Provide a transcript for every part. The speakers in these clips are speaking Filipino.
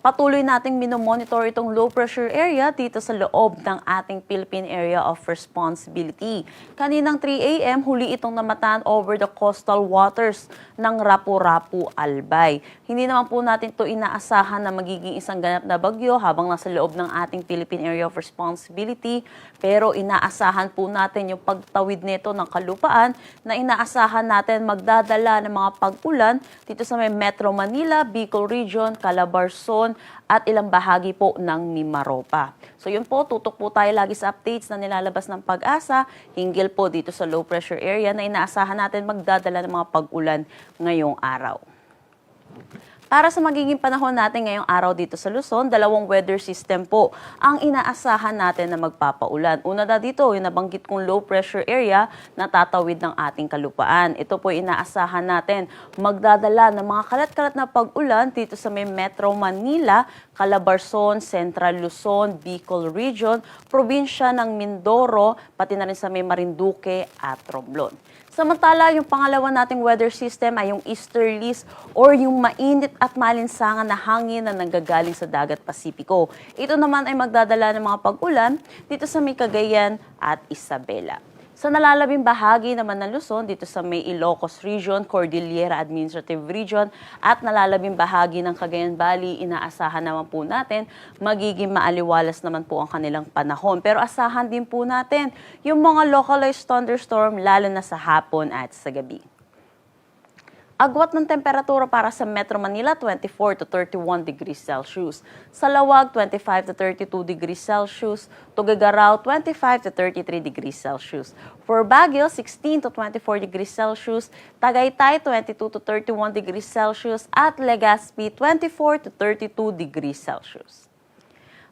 Patuloy nating minomonitor itong low pressure area dito sa loob ng ating Philippine Area of Responsibility. Kaninang 3 a.m. huli itong namataan over the coastal waters ng Rapu-Rapu, Albay. Hindi naman po natin ito inaasahan na magiging isang ganap na bagyo habang nasa loob ng ating Philippine Area of Responsibility, pero inaasahan po natin yung pagtawid nito ng kalupaan na inaasahan natin magdadala ng mga pag-ulan dito sa may Metro Manila, Bicol Region, Calabarzon, at ilang bahagi po ng Mimaropa. So yun po, tutok po tayo lagi sa updates na nilalabas ng Pag-asa hinggil po dito sa low pressure area na inaasahan natin magdadala ng mga pag-ulan ngayong araw. Para sa magiging panahon natin ngayong araw dito sa Luzon, dalawang weather system po ang inaasahan natin na magpapaulan. Una na dito, yung nabanggit kong low pressure area na tatawid ng ating kalupaan. Ito po inaasahan natin magdadala ng mga kalat-kalat na pag-ulan dito sa may Metro Manila, Calabarzon, Central Luzon, Bicol Region, probinsya ng Mindoro, pati na rin sa may Marinduque at Romblon. Samantala, yung pangalawa nating weather system ay yung easterlies or yung mainit at malinsangan na hangin na nanggagaling sa dagat Pasipiko. Ito naman ay magdadala ng mga pag-ulan dito sa may Cagayan at Isabela. Sa nalalabing bahagi naman ng Luzon, dito sa may Ilocos Region, Cordillera Administrative Region at nalalabing bahagi ng Cagayan Valley, inaasahan naman po natin magiging maaliwalas naman po ang kanilang panahon. Pero asahan din po natin yung mga localized thunderstorm lalo na sa hapon at sa gabi. Agwat ng temperatura para sa Metro Manila, 24 to 31 degrees Celsius. Sa Lawag, 25 to 32 degrees Celsius. Tuguegarao, 25 to 33 degrees Celsius. For Baguio, 16 to 24 degrees Celsius. Tagaytay, 22 to 31 degrees Celsius. At Legazpi, 24 to 32 degrees Celsius.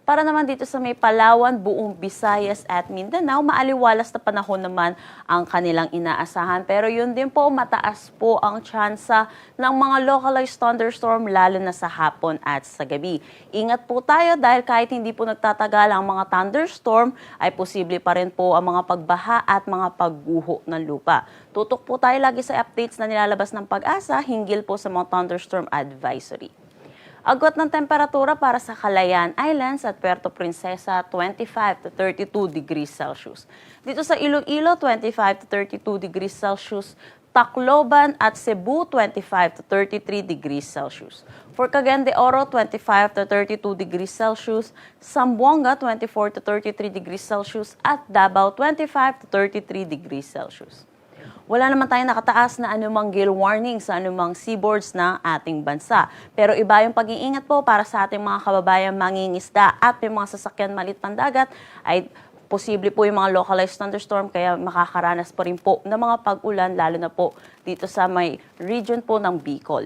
Para naman dito sa may Palawan, buong Visayas at Mindanao, maaliwalas na panahon naman ang kanilang inaasahan. Pero yun din po, mataas po ang tsansa ng mga localized thunderstorm lalo na sa hapon at sa gabi. Ingat po tayo dahil kahit hindi po nagtatagal ang mga thunderstorm, ay posible pa rin po ang mga pagbaha at mga pagguho ng lupa. Tutok po tayo lagi sa updates na nilalabas ng Pag-asa hinggil po sa mga thunderstorm advisory. Agwat ng temperatura para sa Calayan Islands at Puerto Princesa, 25 to 32 degrees Celsius. Dito sa Iloilo, 25 to 32 degrees Celsius. Tacloban at Cebu, 25 to 33 degrees Celsius. For Cagayan de Oro, 25 to 32 degrees Celsius. Zamboanga, 24 to 33 degrees Celsius. At Davao, 25 to 33 degrees Celsius. Wala naman tayong nakataas na anumang gale warning sa anumang seaboards ng ating bansa. Pero iba yung pag-iingat po para sa ating mga kababayang mangingisda at may mga sasakyan maliit pandagat ay posible po yung mga localized thunderstorm kaya makakaranas pa rin po ng mga pag-ulan lalo na po dito sa may region po ng Bicol.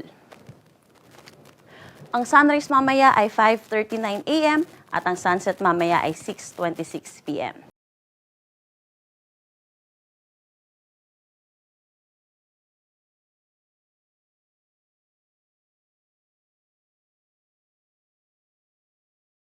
Ang sunrise mamaya ay 5:39 a.m. at ang sunset mamaya ay 6:26 p.m.